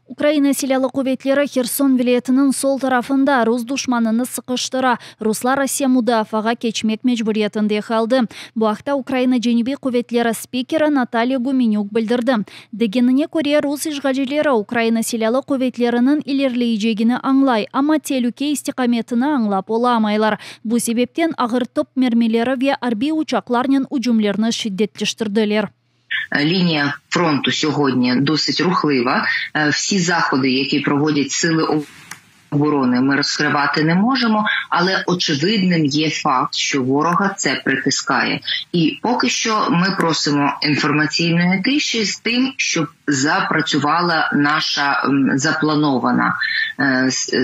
Украина силялы кuvvetlері Херсон вилетінің сол тарафында рус душманыны сықыштыра, руслар Россия мудафаға кечмек мечбуриятында қалды. Бұл ақта Украина женебе кuvvetlері спикері Наталья Гуменюк білдірді. Дегеніне көре рус ишғалжилері Украина силялы кuvvetlerінің илерлейжегіні аңлай, ама телуке истиқаметіні аңлап оламайлар. Бұл себептен ағыр топ мермелері ве арби учакларнен уджумлерні шиддетліштірділер. Лінія фронту сьогодні досить рухлива. Всі заходи, які проводять сили оборони, ми розкривати не можемо, але очевидним є факт, що ворога це притискає. І поки що ми просимо інформаційної тиші з тим, щоб запрацювала наша запланована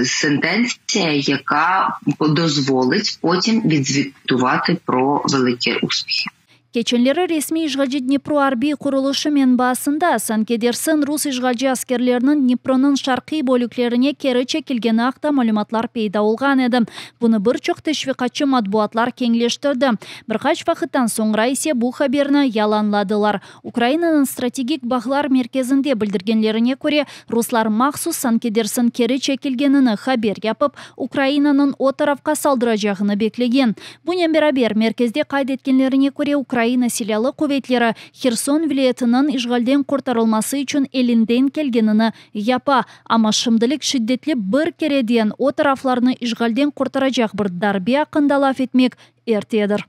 сентенція, яка дозволить потім відзвітувати про великі успіхи. Кеченлері ресми ишгалжы Днепро арби құрылышы мен басында Санкедерсін рус ишгалжы аскерлерінің Днепронын шарқи бөліклеріне кері чекілгені ақта малюматлар пейда олған еді. Бұны бір чоқ тешвиқатчы матбуатлар кеңлештірді. Бірқач вақыттан соңра есе бұл хаберні яланладылар. Украинаның стратегик бағлар мерkezінде білдіргенлеріне көре руслар мақсус Санкедерсін кері чекілгеніні хабер япып, Украинаның о тарафқа салдырajağını беклеген. Бұнен берабер мерkezде қайдеткенлеріне көре Украина силялы кuvvetlері Херсон вилетінің ишгалден құртарылмасы үшін елінден келгеніні япа, ама шымдылік шиддетлі бір кереден о тарафларны ишгалден құртарajaq бір дарби ақындалаф етмек ертедір.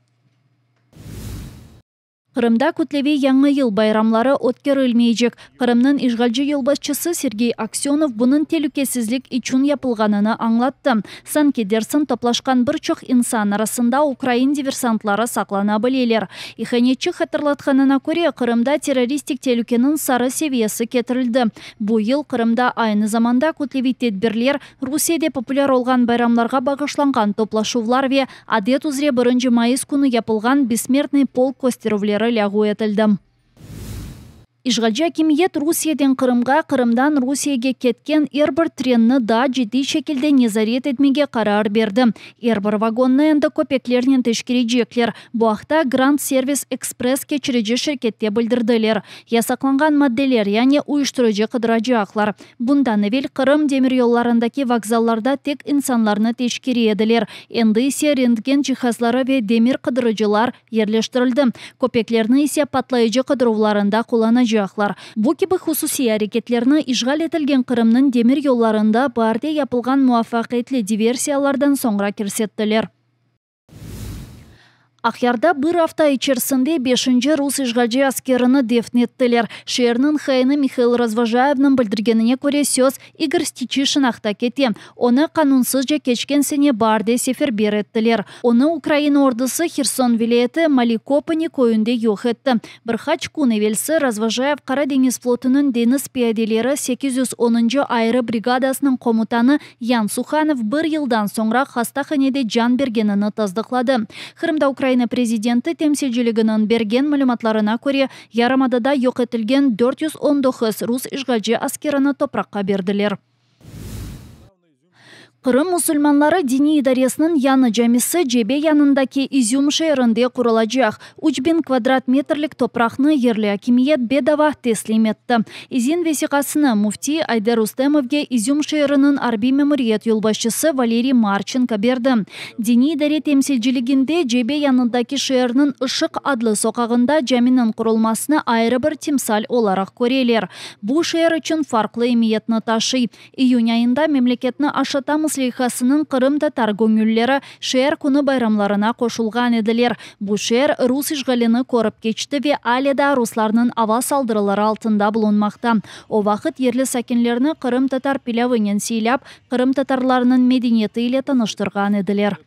Қырымда күтлеве яңы ел байрамлары өткерілмейжек. Қырымның ишгалжы елбасшысы Сергей Аксенов бұның телукесізлік üçün япылғаныны аңлатты. Санкедерсін топлашқан бір чоқ инсан арасында Украин диверсантлары сақлана білелер. Иханетчі хатырлатқанына көре Қырымда террористик телукенің сары севиясы кетірілді. Бұл ел Қырымда айны заманда күтлеве тедбірлер Русияде популяр олған байрамларға бағышланған топлашувлар ве адет үзре 1 майыс күні япылған бессмертный полк костеровлер лягу етілді. Ишгалжы акимиет Русияден Қырымға, Қырымдан Русияге кеткен әрбір тренні да жеди шекілде незарет етмеге қарар берді. Әрбір вагонны әнді көпеклерінен тешкережеклер. Бұақта Гранд Сервис Экспресс кечірежі шеркетте білдірділер. Ясақланған мадделер, яне уйыштырыжы қыдырajaqлар. Бұндан evvel Қырым демір yollarındaki вокзалларда тек инсанларны тешкере еділер. Енді есе рентген жихазлары ве демир қыдырыжылар ерлештірілді. Көпеклерні есе патлайыжы қыдыруларында қоланы Бұл кебі хусуси әрекетлеріні ишғал етілген Қырымның демір yollarында барде япылған муафақетлі диверсиялардан соңра кірсеттілер. Ақярда бір афта içerisinde 5-ші рус ишгалжы аскеріні дефнеттілер. Шерінің хайыны Михаил Развожаевның білдіргеніне көре сөз Игорь Стичишин ақта кете. Оны қанунсызжа кечкен сене барде сефербер еттілер. Оны Украина ордысы Херсон вилеті Маликопыне көйінде йоқ етті. Бірхач күн евелсі Развожаев Қара деңіз флотының деңіз пиаделері 810-шы айры бригадасының комутаны Ян Суханов бір елдан соңра хастаханеде жан бергенini таздықлады. Қырымда Украина президенті темсилчилигинин берген малюматларына көре Ярамадада йоқ етілген 419 рус ишгалжы аскеріні топраққа берділер. Қырым мұсылманлары дини идаресінің яны жамесі жебе янындаки Изюм шерінде құрылajaq. 3000 квадрат метрлік топрақны ерлі акимиет бедава теслим етті. Изин весиқасыны муфти Айдар Устемовге Изюм шерінің арби мемориет юлбашчысы Валерий Марченко берді. Дини идаре темсилчилигинде жебе янындаки шерінің ышық адлы соқағында жаминын құрылмасыны айры бір тимсал оларақ көрелер. Бұл шер үшін фарқлы имиетні ташы. Июнь айында мемлекетні ашатамыз Слейхасының Қырым татар көңіллері шер күні байрамларына қошылған еділер. Бұл шер рус ишгаліні көріп кечті ве аледа русларының ава салдырылары алтында бұлынмақта. О вақыт ерлі сәкенлеріні Қырым татар пилявынен сейлап, Қырым татарларының мединеті иле таныштырған еділер.